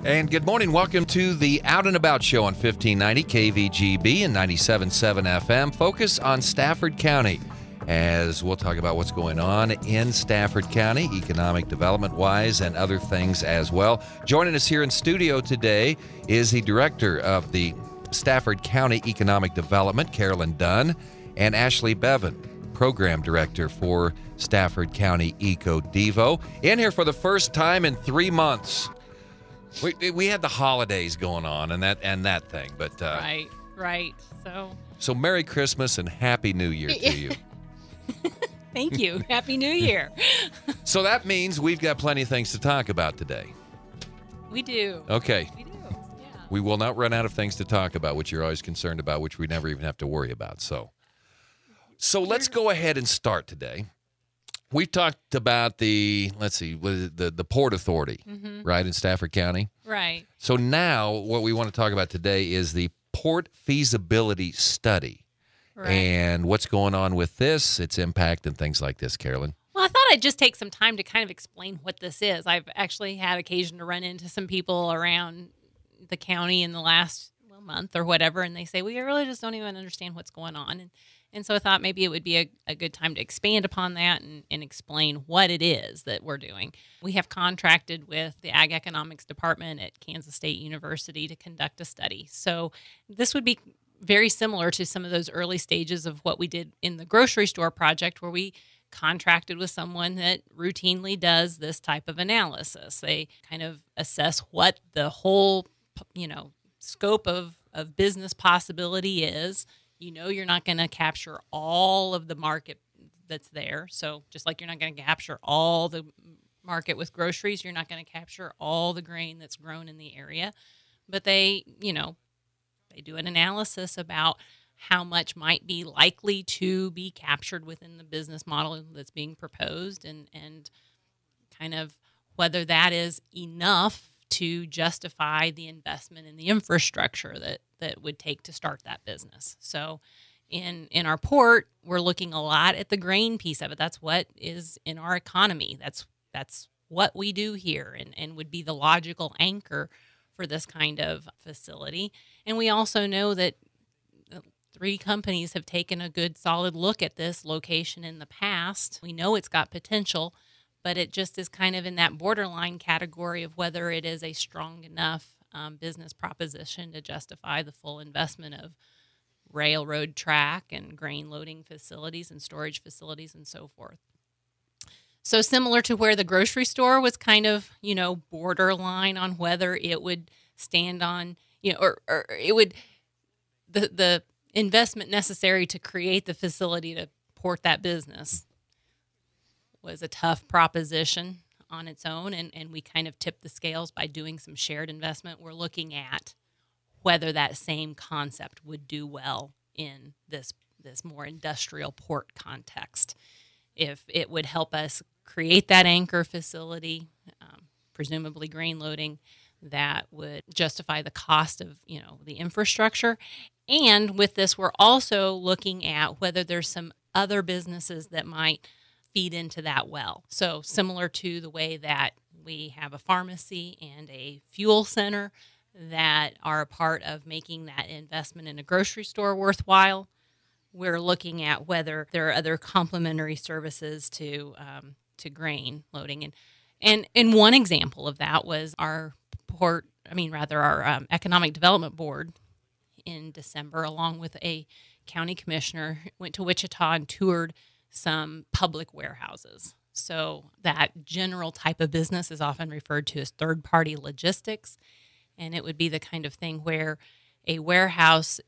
And good morning. Welcome to the Out and About Show on 1590 KVGB and 97.7 FM. Focus on Stafford County, as we'll talk about what's going on in Stafford County, economic development-wise, and other things as well. Joining us here in studio today is the director of the Stafford County Economic Development, Carolyn Dunn, and Ashley Bevan, program director for Stafford County EcoDevo. In here for the first time in 3 months. We had the holidays going on and that thing, but right. So Merry Christmas and Happy New Year to you. Thank you. Happy New Year. So that means we've got plenty of things to talk about today. We do. Okay. We do. Yeah. We will not run out of things to talk about, which you're always concerned about, which we never even have to worry about. So let's go ahead and start today. We've talked about the Port Authority, right, in Stafford County. Right. So now what we want to talk about today is the Port Feasibility Study. Right. And what's going on with this, its impact, and things like this, Carolyn. Well, I thought I'd just take some time to kind of explain what this is. I've actually had occasion to run into some people around the county in the last month or whatever, and they say, we really just don't even understand what's going on. And so I thought maybe it would be a good time to expand upon that and explain what it is that we're doing. We have contracted with the Ag Economics Department at Kansas State University to conduct a study. So this would be very similar to some of those early stages of what we did in the grocery store project, where we contracted with someone that routinely does this type of analysis. They kind of assess what the whole, scope of business possibility is. You're not going to capture all of the market that's there. So just like you're not going to capture all the market with groceries, you're not going to capture all the grain that's grown in the area. But they do an analysis about how much might be likely to be captured within the business model that's being proposed and kind of whether that is enough to justify the investment in the infrastructure that would take to start that business. So in our port, we're looking a lot at the grain piece of it. That's what is in our economy. That's what we do here and would be the logical anchor for this kind of facility. And we also know that 3 companies have taken a good solid look at this location in the past. We know it's got potential, but it just is kind of in that borderline category of whether it is a strong enough business proposition to justify the full investment of railroad track and grain loading facilities and storage facilities and so forth. So similar to where the grocery store was kind of, borderline on whether it would stand on, or it would, the investment necessary to create the facility to port that business was a tough proposition on its own, and we kind of tipped the scales by doing some shared investment. We're looking at whether that same concept would do well in this more industrial port context. If it would help us create that anchor facility, presumably grain loading, that would justify the cost of the infrastructure. And with this, we're also looking at whether there's some other businesses that might feed into that well. So similar to the way that we have a pharmacy and a fuel center that are a part of making that investment in a grocery store worthwhile, we're looking at whether there are other complementary services to grain loading. And one example of that was our Economic Development Board in December, along with a county commissioner, went to Wichita and toured some public warehouses. So that general type of business is often referred to as third-party logistics, and it would be the kind of thing where a warehouse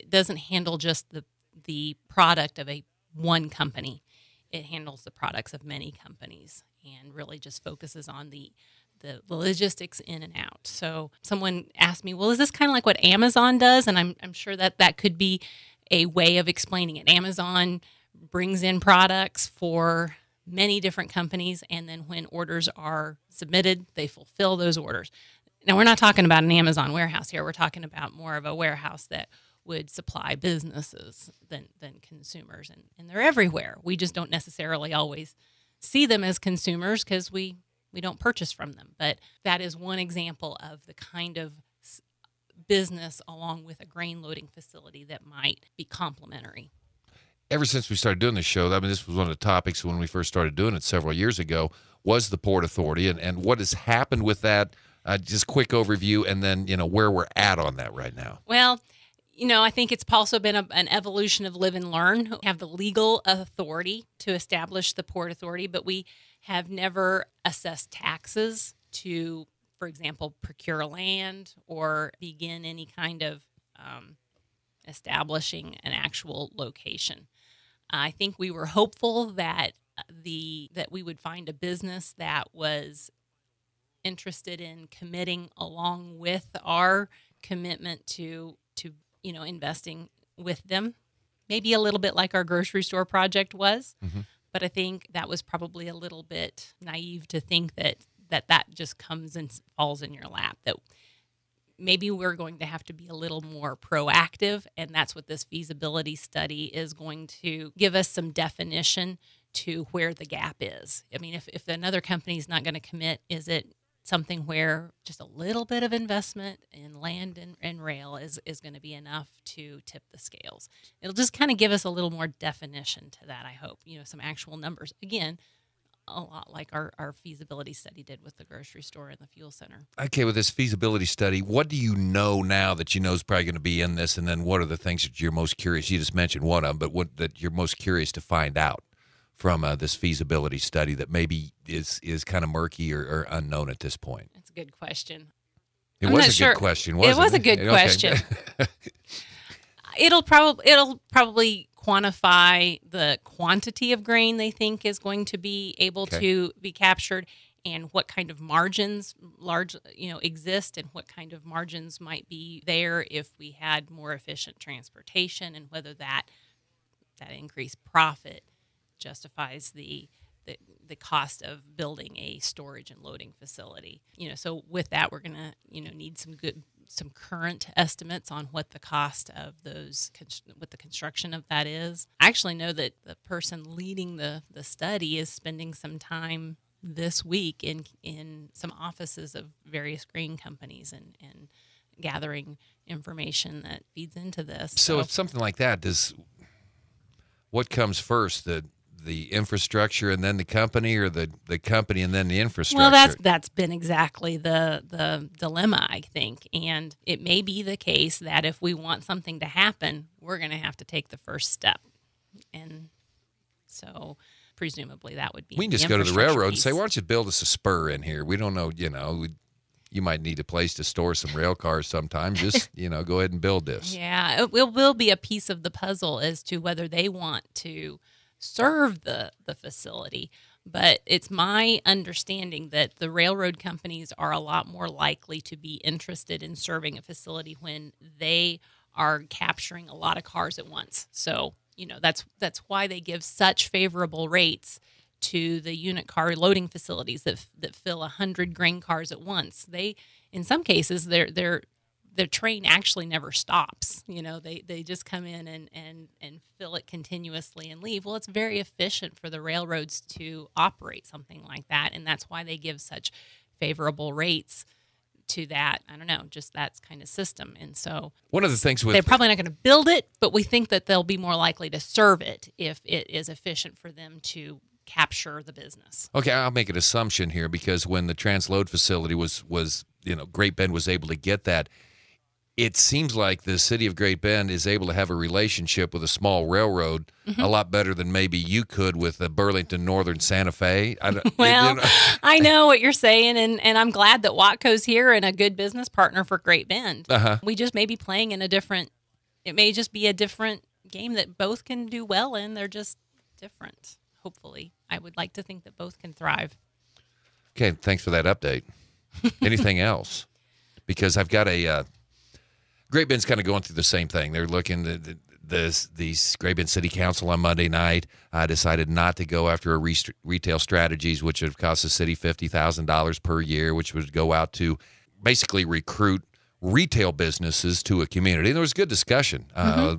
doesn't handle just the product of one company. It handles the products of many companies and really just focuses on the logistics in and out. So someone asked me, well, is this kind of like what Amazon does? And I'm sure that could be a way of explaining it. Amazon brings in products for many different companies, and then when orders are submitted, they fulfill those orders. Now, we're not talking about an Amazon warehouse here. We're talking about more of a warehouse that would supply businesses than consumers, and they're everywhere. We just don't necessarily always see them as consumers because we We don't purchase from them. But that is one example of the kind of business along with a grain loading facility that might be complementary. Ever since we started doing this show, I mean, this was one of the topics when we first started doing it several years ago, was the Port Authority and what has happened with that. Just quick overview, and then, where we're at on that right now. Well, I think it's also been an evolution of live and learn. We have the legal authority to establish the Port Authority, but we have never assessed taxes to, for example, procure land or begin any kind of establishing an actual location. I think we were hopeful that we would find a business that was interested in committing along with our commitment to investing with them, maybe a little bit like our grocery store project was. Mm-hmm. But I think that was probably a little bit naive to think that just comes and falls in your lap, that maybe we're going to have to be a little more proactive, and that's what this feasibility study is going to give us, some definition to where the gap is. I mean, if another company is not going to commit, is it something where just a little bit of investment in land and rail is going to be enough to tip the scales? It'll just kind of give us a little more definition to that, I hope. Some actual numbers. Again, a lot like our feasibility study did with the grocery store and the fuel center. Okay, with this feasibility study, what do you know now that is probably going to be in this, and then what are the things that you're most curious? You just mentioned one of them, but what that you're most curious to find out from this feasibility study that maybe is kind of murky or unknown at this point? That's a good question. It was a good question, wasn't it? It was a good question. It'll probably quantify the quantity of grain they think is going to be able to be captured, and what kind of margins exist, and what kind of margins might be there if we had more efficient transportation, and whether that increased profit justifies the cost of building a storage and loading facility. So with that, we're going to need some current estimates on what the cost of what the construction of that is. I actually know that the person leading the study is spending some time this week in some offices of various grain companies and gathering information that feeds into this. So if something like that, what comes first, the infrastructure and then the company, or the company and then the infrastructure? Well, that's been exactly the dilemma, I think. And it may be the case that if we want something to happen, we're going to have to take the first step. And so presumably that would be we can just go to the railroad and say, why don't you build us a spur in here? We don't know, you might need a place to store some rail cars sometime. Just, go ahead and build this. Yeah, it will be a piece of the puzzle as to whether they want to serve the facility. But it's my understanding that the railroad companies are a lot more likely to be interested in serving a facility when they are capturing a lot of cars at once. So, that's why they give such favorable rates to the unit car loading facilities that fill 100 grain cars at once. They, in some cases, the train actually never stops. They just come in and fill it continuously and leave. Well, it's very efficient for the railroads to operate something like that, and that's why they give such favorable rates to that. I don't know, just that kind of system. And so one of the things they're probably not going to build it, but we think that they'll be more likely to serve it if it is efficient for them to capture the business. Okay, I'll make an assumption here, because when the transload facility was Great Bend was able to get that, it seems like the city of Great Bend is able to have a relationship with a small railroad a lot better than maybe you could with Burlington Northern Santa Fe. I know what you're saying, and I'm glad that Watco's here and a good business partner for Great Bend. We just may be playing in it may just be a different game that both can do well in. They're just different, hopefully. I would like to think that both can thrive. Okay, thanks for that update. Anything else? Because I've got Great Bend's kind of going through the same thing. They're looking at these Great Bend City Council on Monday night decided not to go after retail strategies, which would cost the city $50,000 per year, which would go out to basically recruit retail businesses to a community. And there was good discussion,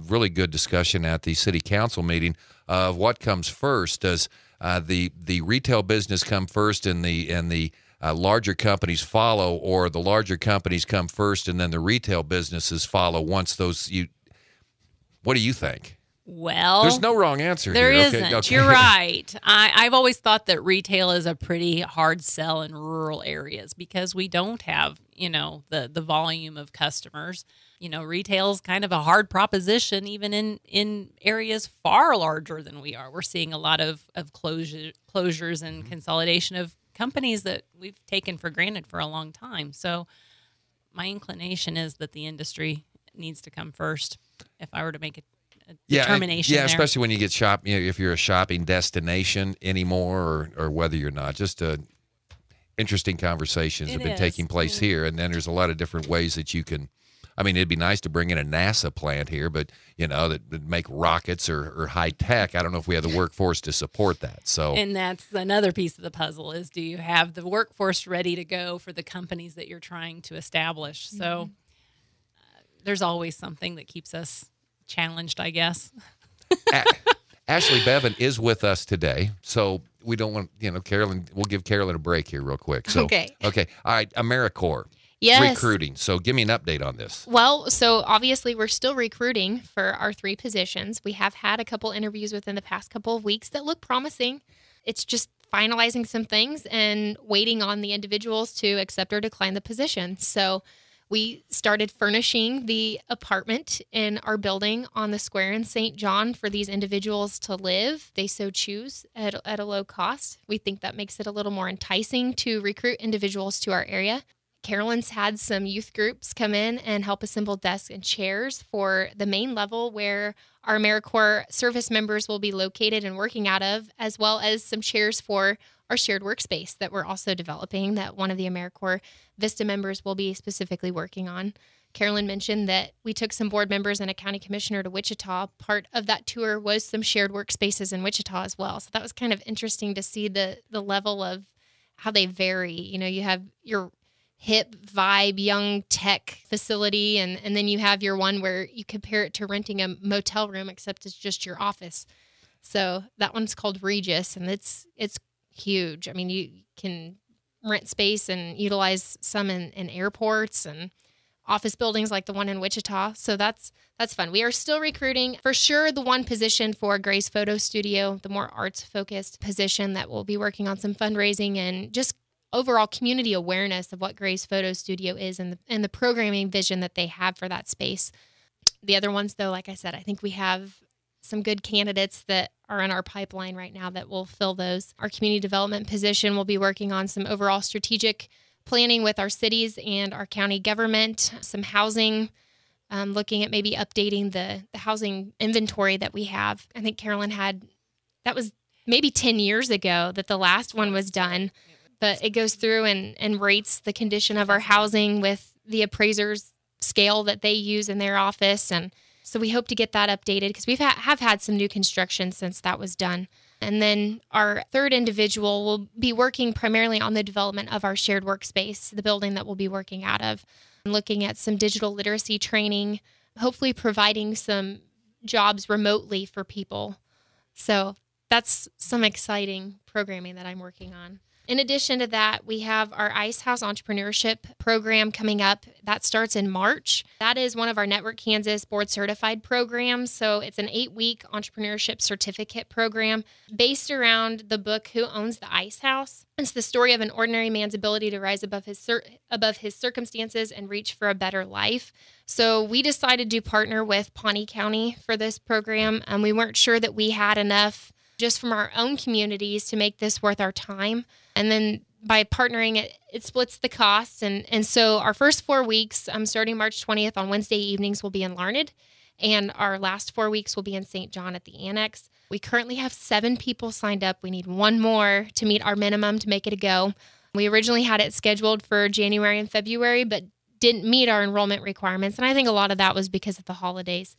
really good discussion at the city council meeting of what comes first. Does the retail business come first, and the larger companies follow, or the larger companies come first and then the retail businesses follow once those you. What do you think? Well, there's no wrong answer there here. isn't. Okay. You're right. I've always thought that retail is a pretty hard sell in rural areas because we don't have, the volume of customers. Retail is kind of a hard proposition, even in areas far larger than we are. We're seeing a lot of closures and consolidation of companies that we've taken for granted for a long time. So my inclination is that the industry needs to come first if I were to make a determination. Yeah, especially when you get if you're a shopping destination anymore, or whether you're not. Just interesting conversations have been taking place here, and then there's a lot of different ways that you can. I mean, it'd be nice to bring in a NASA plant here, but that would make rockets or high tech. I don't know if we have the workforce to support that. So, and that's another piece of the puzzle: is do you have the workforce ready to go for the companies that you're trying to establish? So, there's always something that keeps us challenged, I guess. Ashley Bevan is with us today, so we don't want, Carolyn, we'll give Carolyn a break here real quick. So, okay. All right, AmeriCorps. Yes. Recruiting. So give me an update on this. Well, so obviously we're still recruiting for our 3 positions. We have had a couple interviews within the past couple of weeks that look promising. It's just finalizing some things and waiting on the individuals to accept or decline the position. So we started furnishing the apartment in our building on the square in St. John for these individuals to live. They so choose at a low cost. We think that makes it a little more enticing to recruit individuals to our area. Carolyn's had some youth groups come in and help assemble desks and chairs for the main level where our AmeriCorps service members will be located and working out of, as well as some chairs for our shared workspace that we're also developing that one of the AmeriCorps VISTA members will be specifically working on. Carolyn mentioned that we took some board members and a county commissioner to Wichita. Part of that tour was some shared workspaces in Wichita as well. So that was kind of interesting to see the level of how they vary. You have your hip vibe, young tech facility, and then you have your one where you compare it to renting a motel room, except it's just your office. So that one's called Regis, and it's huge. I mean, you can rent space and utilize some in airports and office buildings like the one in Wichita. So that's fun. We are still recruiting for sure. The one position for Gray's Photo Studio, the more arts focused position that will be working on some fundraising and just overall community awareness of what Gray's Photo Studio is and the programming vision that they have for that space. The other ones, though, like I said, I think we have some good candidates that are in our pipeline right now that will fill those. Our community development position will be working on some overall strategic planning with our cities and our county government, some housing, looking at maybe updating the housing inventory that we have. I think Carolyn that was maybe 10 years ago that the last one was done. But it goes through and rates the condition of our housing with the appraiser's scale that they use in their office. And so we hope to get that updated because we have had some new construction since that was done. And then our third individual will be working primarily on the development of our shared workspace, the building that we'll be working out of, and looking at some digital literacy training, hopefully providing some jobs remotely for people. So that's some exciting programming that I'm working on. In addition to that, we have our Ice House Entrepreneurship Program coming up. That starts in March. That is one of our Network Kansas board certified programs. So it's an 8-week entrepreneurship certificate program based around the book, Who Owns the Ice House? It's the story of an ordinary man's ability to rise above his circumstances and reach for a better life. So we decided to partner with Pawnee County for this program. We weren't sure that we had enough just from our own communities to make this worth our time. And then by partnering, it splits the costs. And so our first 4 weeks, starting March 20th on Wednesday evenings, will be in Larned. And our last 4 weeks will be in St. John at the Annex. We currently have 7 people signed up. We need 1 more to meet our minimum to make it a go. We originally had it scheduled for January and February, but didn't meet our enrollment requirements. And I think a lot of that was because of the holidays.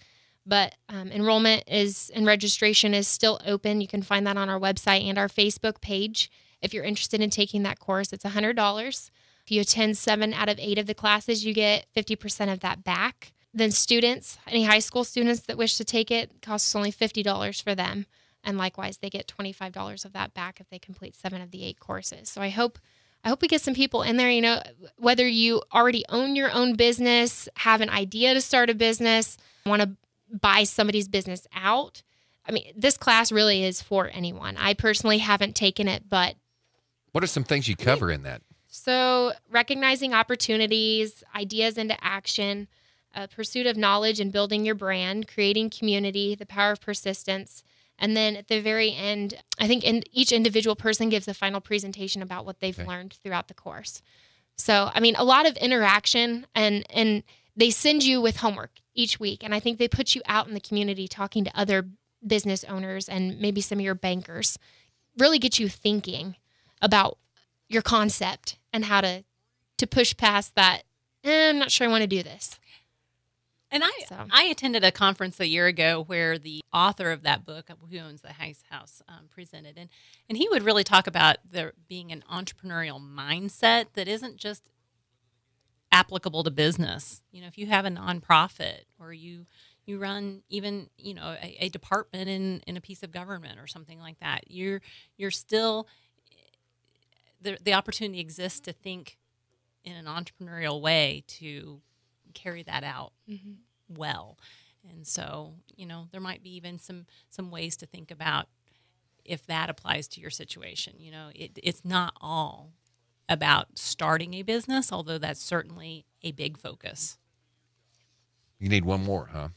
But enrollment and registration is still open. You can find that on our website and our Facebook page. If you're interested in taking that course, it's $100. If you attend 7 out of 8 of the classes, you get 50% of that back. Then students, any high school students that wish to take it, costs only $50 for them. And likewise, they get $25 of that back if they complete 7 of the 8 courses. So I hope I hope we get some people in there, whether you already own your own business, have an idea to start a business, want to buy somebody's business out. I mean, this class really is for anyone. I personally haven't taken it, but... What are some things you cover in that? So recognizing opportunities, ideas into action, pursuit of knowledge and building your brand, creating community, the power of persistence. And then at the very end, I think each individual person gives a final presentation about what they've learned throughout the course. So, I mean, a lot of interaction, and they send you with homework each week. And I think they put you out in the community talking to other business owners and maybe some of your bankers, really get you thinking about your concept and how to push past that. I'm not sure I want to do this. And I attended a conference a year ago where the author of that book, who owns the House, presented. And he would really talk about there being an entrepreneurial mindset that isn't just applicable to business. If you have a nonprofit or you run even, a department in a piece of government or something like that, you're still, the opportunity exists to think in an entrepreneurial way to carry that out well. And so, there might be even some ways to think about if that applies to your situation. It's not all about starting a business, although that's certainly a big focus. You need one more, huh?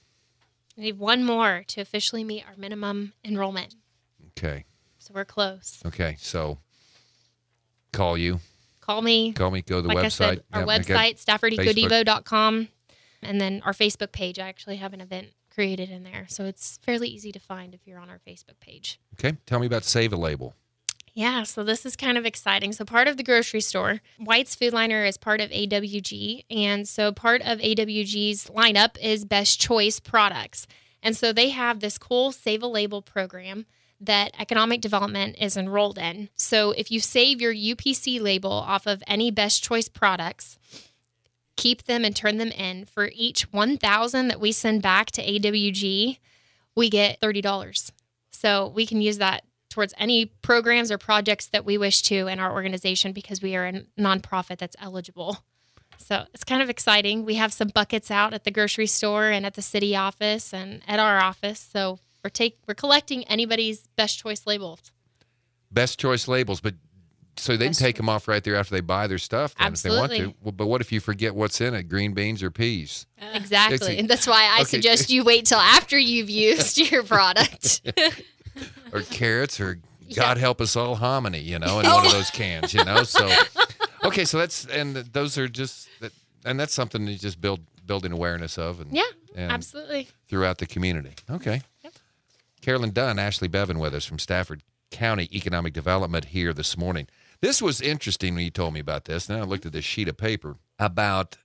I need one more to officially meet our minimum enrollment. Okay. So we're close. Okay, so call you. Call me. Go to the like website. I said, our website, StaffordEcoDevo.com. And then our Facebook page, I actually have an event created in there. So it's fairly easy to find if you're on our Facebook page. Okay. Tell me about Save a Label. Yeah, so this is kind of exciting. So part of the grocery store, White's Food Liner is part of AWG. And so part of AWG's lineup is Best Choice products. And so they have this cool Save a Label program that economic development is enrolled in. So if you save your UPC label off of any Best Choice products, keep them and turn them in, for each 1,000 that we send back to AWG, we get $30. So we can use that towards any programs or projects that we wish to in our organization because we are a nonprofit that's eligible. So it's kind of exciting. We have some buckets out at the grocery store and at the city office and at our office. So we're collecting anybody's Best Choice labels. Best Choice labels, but so they can take them off right there after they buy their stuff then, if they want to. Well, but what if you forget what's in it, green beans or peas? Exactly. And that's why I suggest you wait till after you've used your product. Or carrots or God help us all hominy, in one of those cans, So, okay, so those are just, and that's something to just building awareness of. And absolutely. Throughout the community. Okay. Yep. Carolyn Dunn, Ashley Bevan with us from Stafford County Economic Development here this morning. This was interesting when you told me about this. Now I looked at this sheet of paper about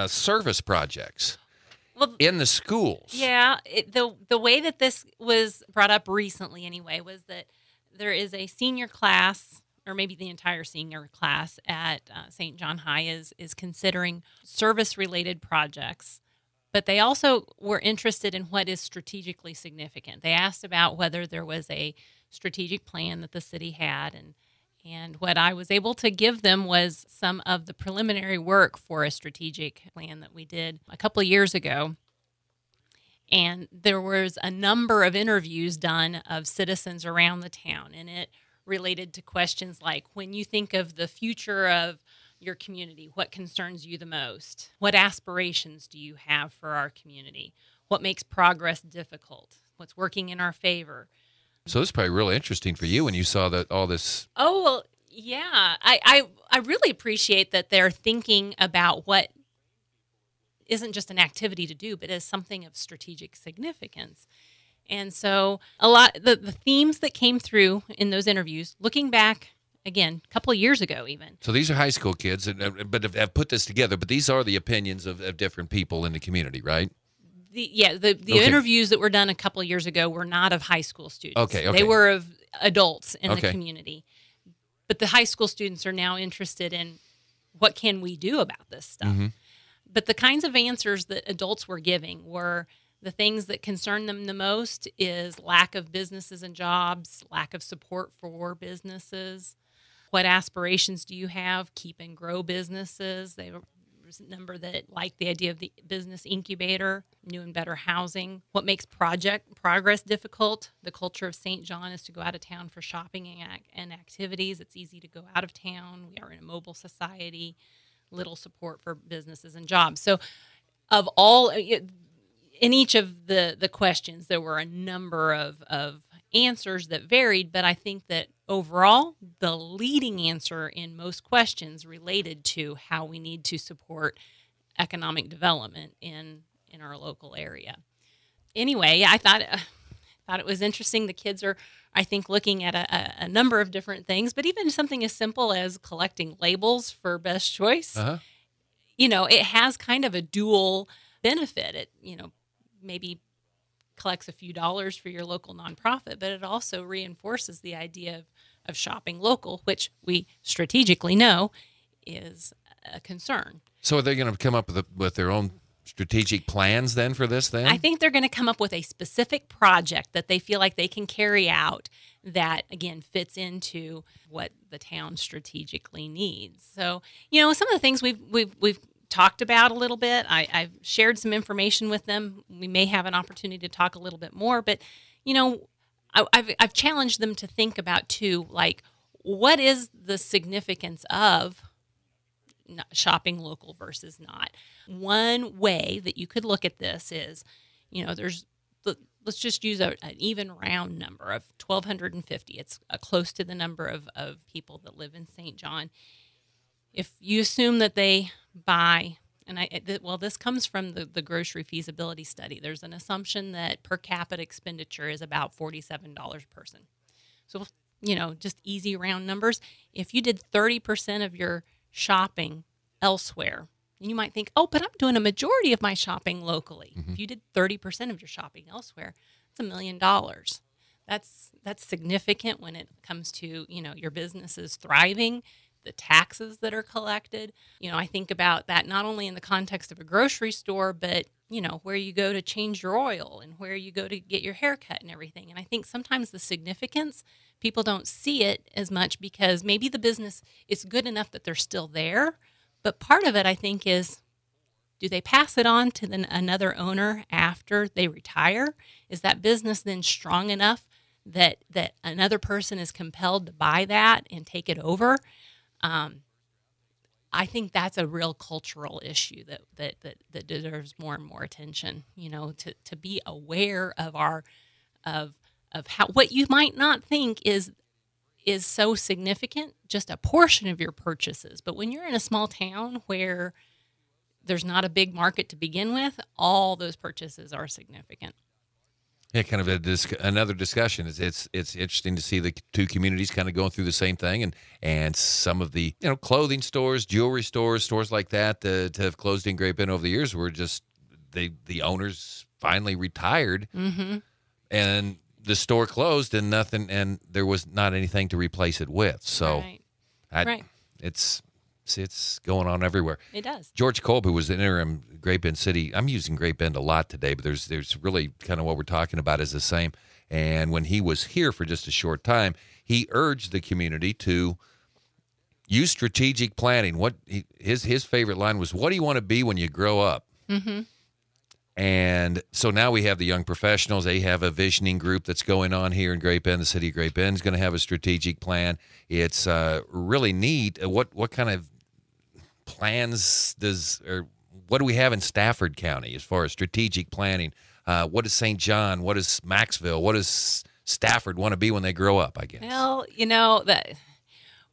service projects in the schools. Yeah, the way that this was brought up recently anyway was that there is a senior class, or maybe the entire senior class at St. John High is considering service-related projects. But they also were interested in what is strategically significant. They asked about whether there was a strategic plan that the city had, and what I was able to give them was some of the preliminary work for a strategic plan that we did a couple of years ago. And there was a number of interviews done of citizens around the town, and it related to questions like, when you think of the future of your community, what concerns you the most? What aspirations do you have for our community? What makes progress difficult? What's working in our favor? So this is probably really interesting for you when you saw that all this. Oh, well, yeah. I really appreciate that they're thinking about what isn't just an activity to do, but is something of strategic significance. And so the themes that came through in those interviews, looking back, again, a couple of years ago even. So these are high school kids, but have put this together, but these are the opinions of different people in the community, right? The interviews that were done a couple of years ago were not of high school students. Okay. They were of adults in the community. But the high school students are now interested in what can we do about this stuff. Mm-hmm. But the kinds of answers that adults were giving were the things that concern them the most is lack of businesses and jobs, lack of support for businesses, what aspirations do you have? Keep and grow businesses. There's a number that like the idea of the business incubator, new and better housing. What makes project progress difficult? The culture of St. John is to go out of town for shopping and activities. It's easy to go out of town. We are in a mobile society, little support for businesses and jobs. So of all, in each of the questions, there were a number of answers that varied, but I think that overall, the leading answer in most questions related to how we need to support economic development in our local area. Anyway, I thought it was interesting. The kids are, I think, looking at a number of different things, but even something as simple as collecting labels for best choice, it has kind of a dual benefit. It, maybe collects a few dollars for your local nonprofit, but it also reinforces the idea of shopping local, which we strategically know is a concern. So are they going to come up with their own strategic plans then for this then? I think they're going to come up with a specific project that they feel like they can carry out that, again, fits into what the town strategically needs. So, some of the things we've talked about a little bit. I've shared some information with them. We may have an opportunity to talk a little bit more, but I've challenged them to think about too, like, what is the significance of shopping local versus not? One way that you could look at this is, let's just use an even round number of 1,250. It's close to the number of people that live in St. John. If you assume that they buy, and this comes from the grocery feasibility study. There's an assumption that per capita expenditure is about $47 per person. So, just easy round numbers. If you did 30% of your shopping elsewhere, and you might think, oh, but I'm doing a majority of my shopping locally. Mm-hmm. If you did 30% of your shopping elsewhere, that's $1 million. That's significant when it comes to, your business is thriving, the taxes that are collected. I think about that not only in the context of a grocery store, but, where you go to change your oil and where you go to get your hair cut and everything. And I think sometimes the significance, people don't see it as much because maybe the business is good enough that they're still there. But part of it, I think, is, do they pass it on to another owner after they retire? Is that business then strong enough that another person is compelled to buy that and take it over? I think that's a real cultural issue that deserves more and more attention. To be aware of of how what you might not think is so significant, just a portion of your purchases. But when you're in a small town where there's not a big market to begin with, all those purchases are significant. Yeah, kind of another discussion. It's interesting to see the two communities kind of going through the same thing, and some of the clothing stores, jewelry stores like that to have closed in Great Bend over the years were just the owners finally retired, mm-hmm. and the store closed and there was not anything to replace it with. So, right. It's going on everywhere. It does. George Kolb, who was the interim Great Bend City, I'm using Great Bend a lot today, but there's really kind of what we're talking about is the same. And when he was here for just a short time, he urged the community to use strategic planning. His favorite line was, "What do you want to be when you grow up?" Mm-hmm. And so now we have the young professionals. They have a visioning group that's going on here in Great Bend. The city of Great Bend is going to have a strategic plan. It's really neat. What kind of plans what do we have in Stafford County as far as strategic planning? What is St. John? What is Maxville? What does Stafford want to be when they grow up, I guess? Well, that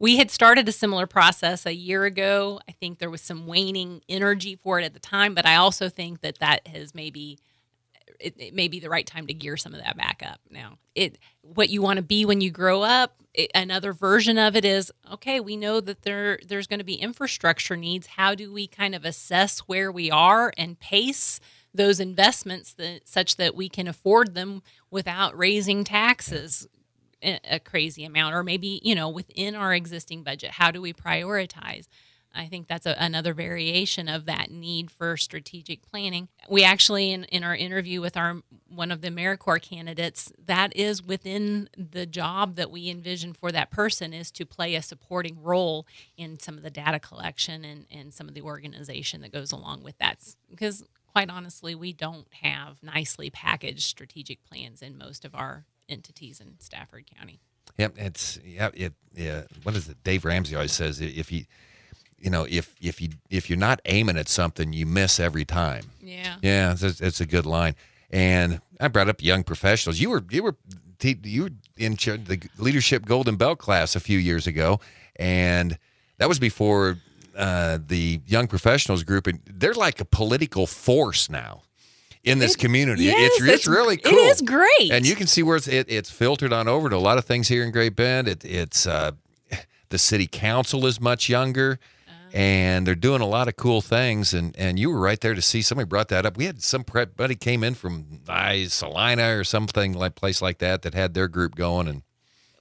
we had started a similar process a year ago. I think there was some waning energy for it at the time, but I also think that has it may be the right time to gear some of that back up now. What you want to be when you grow up, another version of it is, okay, we know that there's going to be infrastructure needs. How do we kind of assess where we are and pace those investments such that we can afford them without raising taxes a crazy amount, or maybe, within our existing budget, how do we prioritize? I think that's another variation of that need for strategic planning. We actually, in our interview with one of the AmeriCorps candidates, that is within the job that we envision for that person, is to play a supporting role in some of the data collection and some of the organization that goes along with that. Because quite honestly, we don't have nicely packaged strategic plans in most of our entities in Stafford County. Yep, what is it? Dave Ramsey always says, if you're not aiming at something, you miss every time. Yeah. Yeah, it's a good line. And I brought up young professionals. You were in charge of the Leadership Golden Belt class a few years ago, and that was before the young professionals group. And they're like a political force now in this community. Yes, it's really cool. It is great. And you can see where it's filtered on over to a lot of things here in Great Bend. It's the city council is much younger, and they're doing a lot of cool things. And you were right there to see. Somebody brought that up. We had somebody came in from Salina or something like place like that had their group going. And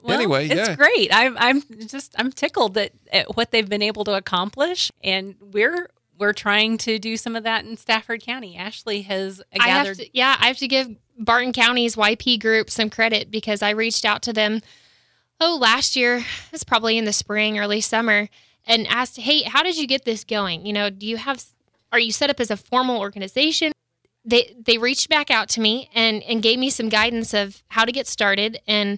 anyway, it's great. I'm tickled at what they've been able to accomplish, and we're trying to do some of that in Stafford County. Ashley has gathered. I have to give Barton County's YP group some credit, because I reached out to them, last year, it's probably in the spring, early summer, and asked, hey, how did you get this going? Are you set up as a formal organization? They reached back out to me and gave me some guidance of how to get started. And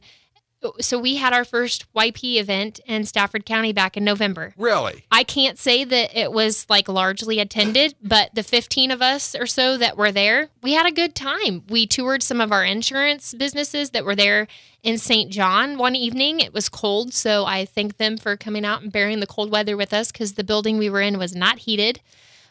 so we had our first YP event in Stafford County back in November. Really? I can't say that it was largely attended, but the 15 of us or so that were there, we had a good time. We toured some of our insurance businesses that were there in St. John one evening. It was cold, so I thank them for coming out and bearing the cold weather with us, because the building we were in was not heated.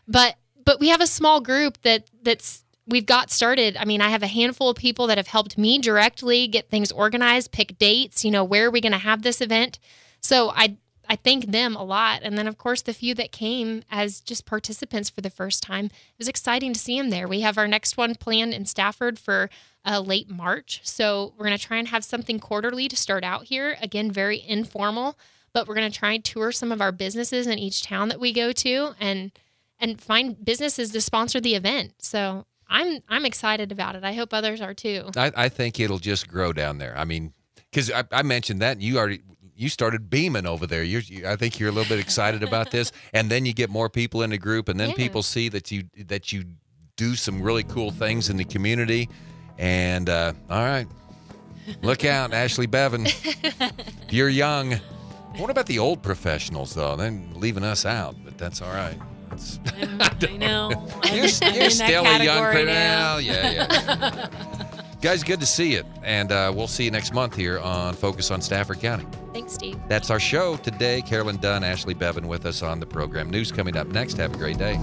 But we have a small group that's we've got started. I mean, I have a handful of people that have helped me directly get things organized, pick dates, where are we going to have this event? So I thank them a lot. And then, of course, the few that came as just participants for the first time, it was exciting to see them there. We have our next one planned in Stafford for late March. So we're going to try and have something quarterly to start out here. Again, very informal, but we're going to try and tour some of our businesses in each town that we go to and find businesses to sponsor the event. So I'm excited about it. I hope others are too. I think it'll just grow down there. I mean, because I mentioned that, and you started beaming over there. I think you're a little bit excited about this, and then you get more people in the group, and then people see that you do some really cool things in the community. And all right, look out, Ashley Bevan. You're young. What about the old professionals though? They're leaving us out, but that's all right. I know. You're still a young person. Now. Yeah. Guys, good to see you. And we'll see you next month here on Focus on Stafford County. Thanks, Steve. That's our show today. Carolyn Dunn, Ashley Bevan with us on the program. News coming up next. Have a great day.